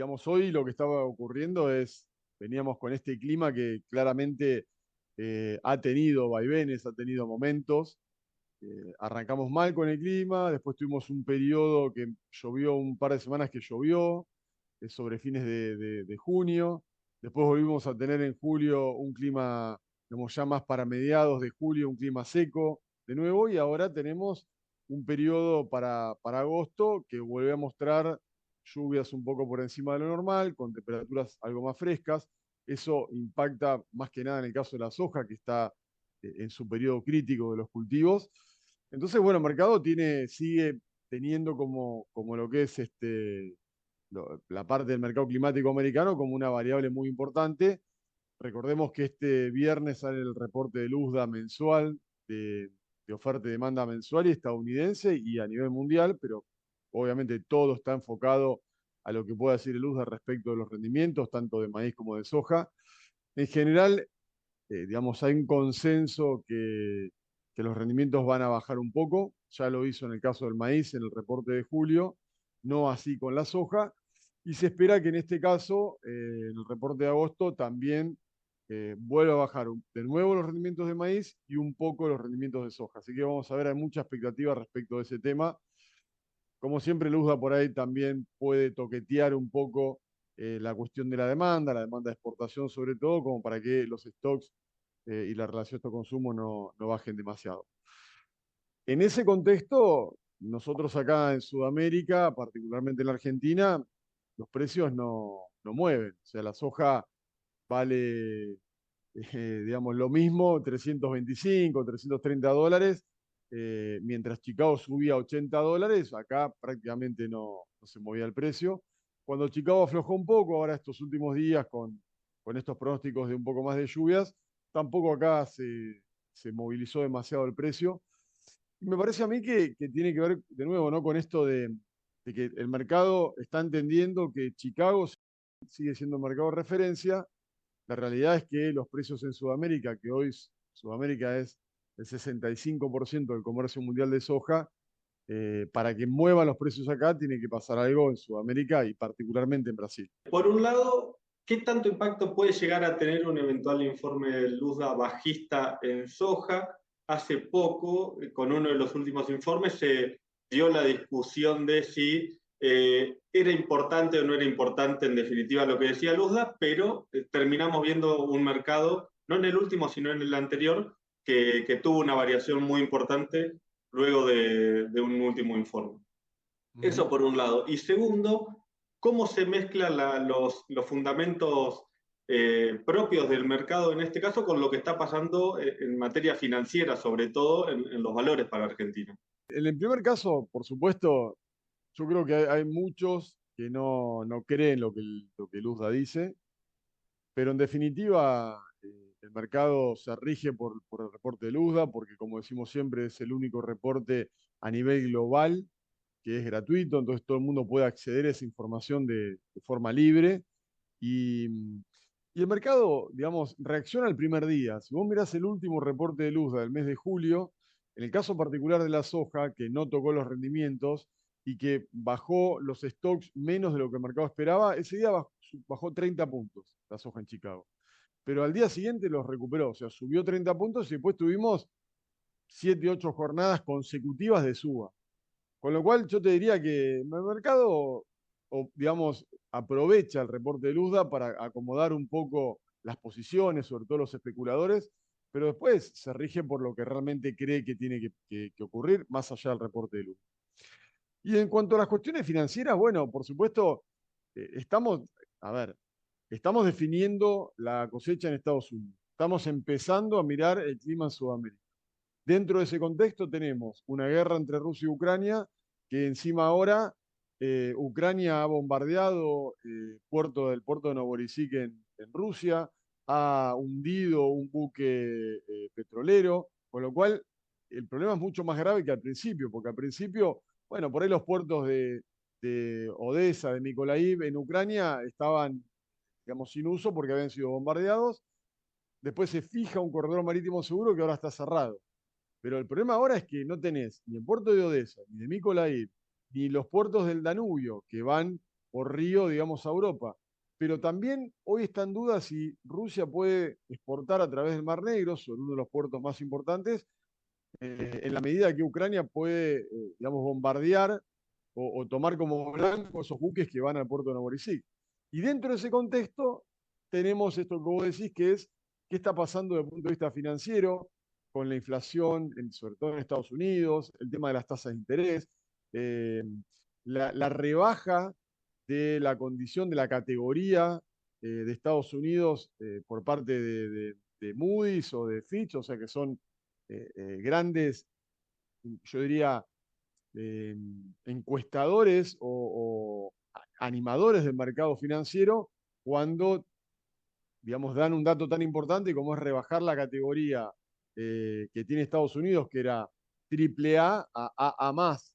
digamos, hoy lo que estaba ocurriendo es, veníamos con este clima que claramente ha tenido vaivenes, ha tenido momentos. Arrancamos mal con el clima, después tuvimos un periodo que llovió, un par de semanas que llovió, sobre fines de junio. Después volvimos a tener en julio un clima, digamos, ya más para mediados de julio, un clima seco de nuevo, y ahora tenemos un periodo para agosto que vuelve a mostrar lluvias un poco por encima de lo normal, con temperaturas algo más frescas. Eso impacta más que nada en el caso de la soja, que está en su periodo crítico de los cultivos. Entonces, bueno, el mercado sigue teniendo como lo que es la parte del mercado climático americano como una variable muy importante. Recordemos que este viernes sale el reporte del USDA mensual de oferta y demanda mensual y estadounidense y a nivel mundial, pero obviamente todo está enfocado a lo que pueda decir el USDA respecto de los rendimientos, tanto de maíz como de soja. En general, digamos, hay un consenso que los rendimientos van a bajar un poco. Ya lo hizo en el caso del maíz en el reporte de julio, no así con la soja. Y se espera que en este caso, en el reporte de agosto, también vuelva a bajar de nuevo los rendimientos de maíz y un poco los rendimientos de soja. Así que vamos a ver, hay mucha expectativa respecto de ese tema. Como siempre, el USDA por ahí también puede toquetear un poco la cuestión de la demanda de exportación sobre todo, como para que los stocks y la relación esto-consumo no bajen demasiado. En ese contexto, nosotros acá en Sudamérica, particularmente en la Argentina, los precios no mueven. O sea, la soja vale, digamos, lo mismo, 325, $330, mientras Chicago subía a $80, acá prácticamente no se movía el precio. Cuando Chicago aflojó un poco, ahora estos últimos días con estos pronósticos de un poco más de lluvias, tampoco acá se movilizó demasiado el precio. Y me parece a mí que tiene que ver de nuevo, ¿no?, con esto de que el mercado está entendiendo que Chicago sigue siendo un mercado de referencia. La realidad es que los precios en Sudamérica, que hoy Sudamérica es el 65% del comercio mundial de soja, para que muevan los precios acá tiene que pasar algo en Sudamérica y particularmente en Brasil. Por un lado, ¿qué tanto impacto puede llegar a tener un eventual informe de Luda bajista en soja? Hace poco, con uno de los últimos informes, se dio la discusión de si era importante o no era importante en definitiva lo que decía Luzda, pero terminamos viendo un mercado, no en el último, sino en el anterior, que tuvo una variación muy importante luego de un último informe. Uh Eso -huh. por un lado. Y segundo, cómo se mezclan los fundamentos propios del mercado en este caso con lo que está pasando en materia financiera, sobre todo en los valores para Argentina. En el primer caso, por supuesto, yo creo que hay muchos que no creen lo que Luzda dice, pero en definitiva el mercado se rige por el reporte de Luzda, porque como decimos siempre es el único reporte a nivel global que es gratuito, entonces todo el mundo puede acceder a esa información de forma libre. Y, y el mercado, digamos, reacciona el primer día. Si vos mirás el último reporte de Luzda del mes de julio, en el caso particular de la soja, que no tocó los rendimientos y que bajó los stocks menos de lo que el mercado esperaba, ese día bajó 30 puntos la soja en Chicago. Pero al día siguiente los recuperó, o sea, subió 30 puntos y después tuvimos 7, 8 jornadas consecutivas de suba. Con lo cual yo te diría que el mercado, o, digamos, aprovecha el reporte de Luzda para acomodar un poco las posiciones, sobre todo los especuladores, pero después se rige por lo que realmente cree que tiene que ocurrir, más allá del reporte de Luzda. Y en cuanto a las cuestiones financieras, bueno, por supuesto, estamos, a ver, estamos definiendo la cosecha en Estados Unidos. Estamos empezando a mirar el clima en Sudamérica. Dentro de ese contexto tenemos una guerra entre Rusia y Ucrania, que encima ahora Ucrania ha bombardeado el puerto de Novorossiysk en Rusia, ha hundido un buque petrolero, con lo cual el problema es mucho más grave que al principio, porque al principio, bueno, por ahí los puertos de Odessa, de Mykolaiv en Ucrania estaban, digamos, sin uso porque habían sido bombardeados. Después se fija un corredor marítimo seguro que ahora está cerrado. Pero el problema ahora es que no tenés ni el puerto de Odessa, ni de Mykolaiv, ni los puertos del Danubio, que van por río, digamos, a Europa. Pero también hoy está en duda si Rusia puede exportar a través del Mar Negro, sobre uno de los puertos más importantes, en la medida que Ucrania puede, digamos, bombardear o tomar como blanco esos buques que van al puerto de Novorossiysk. Y dentro de ese contexto tenemos esto que vos decís, que es qué está pasando desde el punto de vista financiero, con la inflación, sobre todo en Estados Unidos, el tema de las tasas de interés, eh, la rebaja de la condición de la categoría de Estados Unidos por parte de Moody's o de Fitch, o sea que son grandes, yo diría, eh, encuestadores o animadores del mercado financiero cuando, digamos, dan un dato tan importante como es rebajar la categoría que tiene Estados Unidos, que era triple A más.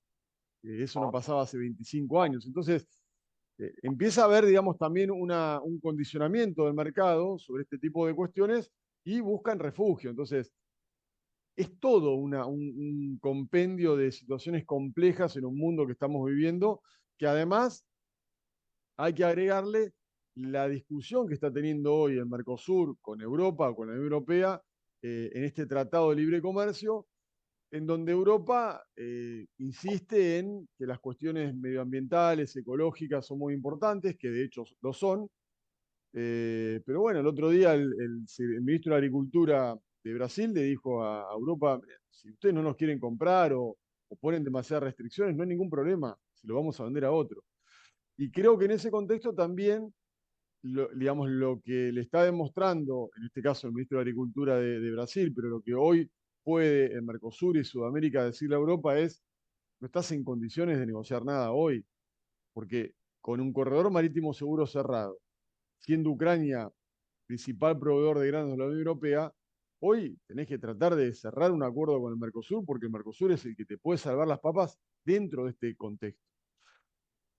Eso no pasaba hace 25 años. Entonces, empieza a haber, digamos, también un condicionamiento del mercado sobre este tipo de cuestiones y buscan refugio. Entonces, es todo un compendio de situaciones complejas en un mundo que estamos viviendo, que además hay que agregarle la discusión que está teniendo hoy el Mercosur con Europa, con la Unión Europea, en este tratado de libre comercio, en donde Europa insiste en que las cuestiones medioambientales, ecológicas son muy importantes, que de hecho lo son, pero bueno, el otro día el ministro de Agricultura de Brasil le dijo a Europa, si ustedes no nos quieren comprar o ponen demasiadas restricciones, no hay ningún problema, se lo vamos a vender a otro. Y creo que en ese contexto también, digamos, lo que le está demostrando, en este caso el ministro de Agricultura de Brasil, pero lo que hoy puede el Mercosur y Sudamérica decirle a Europa es, no estás en condiciones de negociar nada hoy, porque con un corredor marítimo seguro cerrado, siendo Ucrania principal proveedor de granos de la Unión Europea, hoy tenés que tratar de cerrar un acuerdo con el Mercosur, porque el Mercosur es el que te puede salvar las papas dentro de este contexto.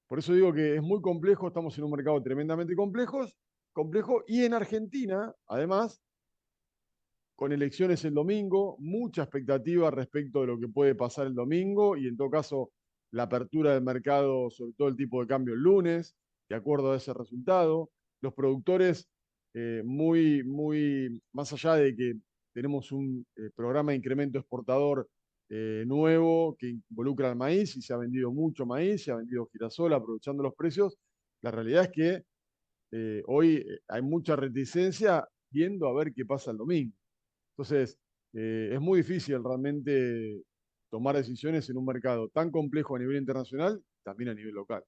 Por eso digo que es muy complejo, estamos en un mercado tremendamente complejo y en Argentina, además, con elecciones el domingo, mucha expectativa respecto de lo que puede pasar el domingo y en todo caso la apertura del mercado, sobre todo el tipo de cambio el lunes, de acuerdo a ese resultado. Los productores, más allá de que tenemos un programa de incremento exportador nuevo que involucra al maíz y se ha vendido mucho maíz, se ha vendido girasol aprovechando los precios, la realidad es que hoy hay mucha reticencia viendo a ver qué pasa el domingo. Entonces, es muy difícil realmente tomar decisiones en un mercado tan complejo a nivel internacional, también a nivel local.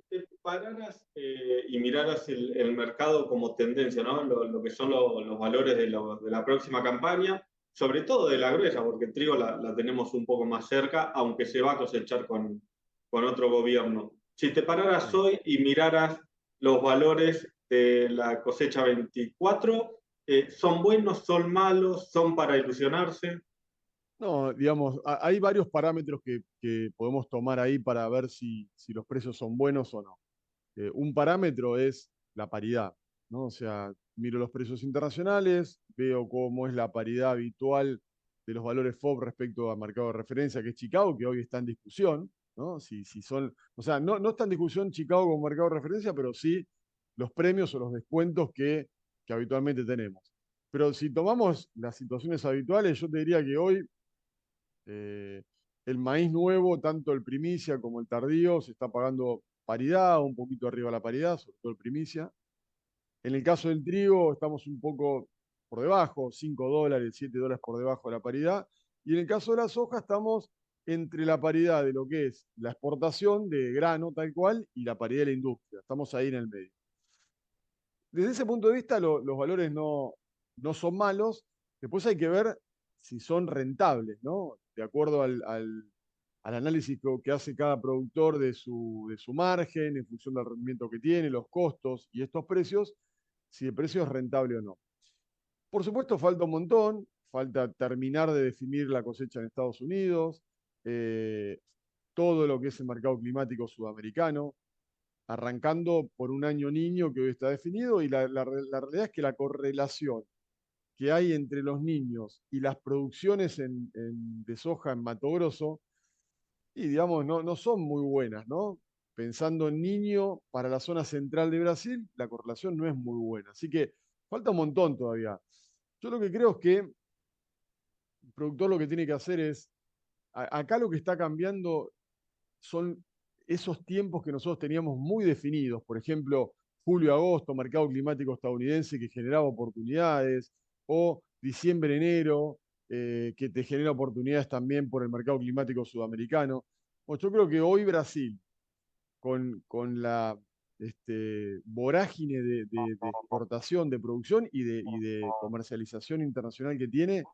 Te pararas y miraras el mercado como tendencia, ¿no? Lo que son los valores de la próxima campaña, sobre todo de la gruesa, porque el trigo la tenemos un poco más cerca, aunque se va a cosechar con otro gobierno. Si te pararas hoy y miraras los valores de la cosecha 24, ¿son buenos, son malos, son para ilusionarse? No, digamos, hay varios parámetros que podemos tomar ahí para ver si los precios son buenos o no. Un parámetro es la paridad, ¿no? O sea, miro los precios internacionales, veo cómo es la paridad habitual de los valores FOB respecto al mercado de referencia, que es Chicago, que hoy está en discusión, ¿no? Si son, o sea, no está en discusión Chicago como mercado de referencia, pero sí los premios o los descuentos que habitualmente tenemos. Pero si tomamos las situaciones habituales, yo te diría que hoy eh, el maíz nuevo, tanto el primicia como el tardío, se está pagando paridad, un poquito arriba de la paridad, sobre todo el primicia. En el caso del trigo, estamos un poco por debajo, $5, $7 por debajo de la paridad. Y en el caso de la soja, estamos entre la paridad de lo que es la exportación de grano tal cual y la paridad de la industria. Estamos ahí en el medio. Desde ese punto de vista, los valores no son malos. Después hay que ver si son rentables, ¿no? De acuerdo al análisis que hace cada productor de su margen, en función del rendimiento que tiene, los costos y estos precios, si el precio es rentable o no. Por supuesto, falta un montón, falta terminar de definir la cosecha en Estados Unidos, eh, todo lo que es el mercado climático sudamericano, arrancando por un año niño que hoy está definido, y la realidad es que la correlación que hay entre los niños y las producciones de soja en Mato Grosso, y digamos, no son muy buenas, ¿no? pensando en niño para la zona central de Brasil, la correlación no es muy buena. Así que falta un montón todavía. Yo lo que creo es que el productor lo que tiene que hacer es, acá lo que está cambiando son esos tiempos que nosotros teníamos muy definidos. Por ejemplo, julio-agosto, mercado climático estadounidense que generaba oportunidades, o diciembre-enero, que te genera oportunidades también por el mercado climático sudamericano. Bueno, yo creo que hoy Brasil, con la vorágine de exportación, de producción y de comercialización internacional que tiene,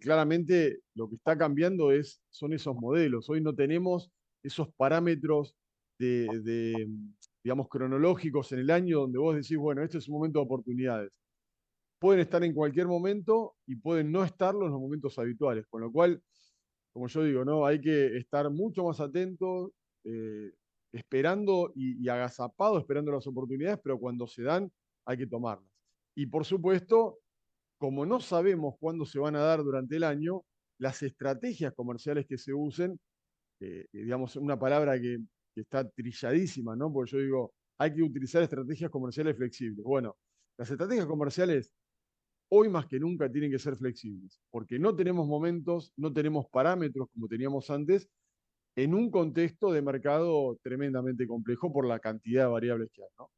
claramente lo que está cambiando son esos modelos. Hoy no tenemos esos parámetros digamos, cronológicos en el año donde vos decís, bueno, este es un momento de oportunidades. Pueden estar en cualquier momento y pueden no estarlo en los momentos habituales, con lo cual, como yo digo, ¿no? Hay que estar mucho más atentos, eh, esperando y agazapado, esperando las oportunidades, pero cuando se dan, hay que tomarlas. Y por supuesto, como no sabemos cuándo se van a dar durante el año, las estrategias comerciales que se usen, digamos, una palabra que está trilladísima, ¿no? Porque yo digo, hay que utilizar estrategias comerciales flexibles. Bueno, las estrategias comerciales hoy más que nunca tienen que ser flexibles, porque no tenemos momentos, no tenemos parámetros como teníamos antes, en un contexto de mercado tremendamente complejo por la cantidad de variables que hay, ¿no?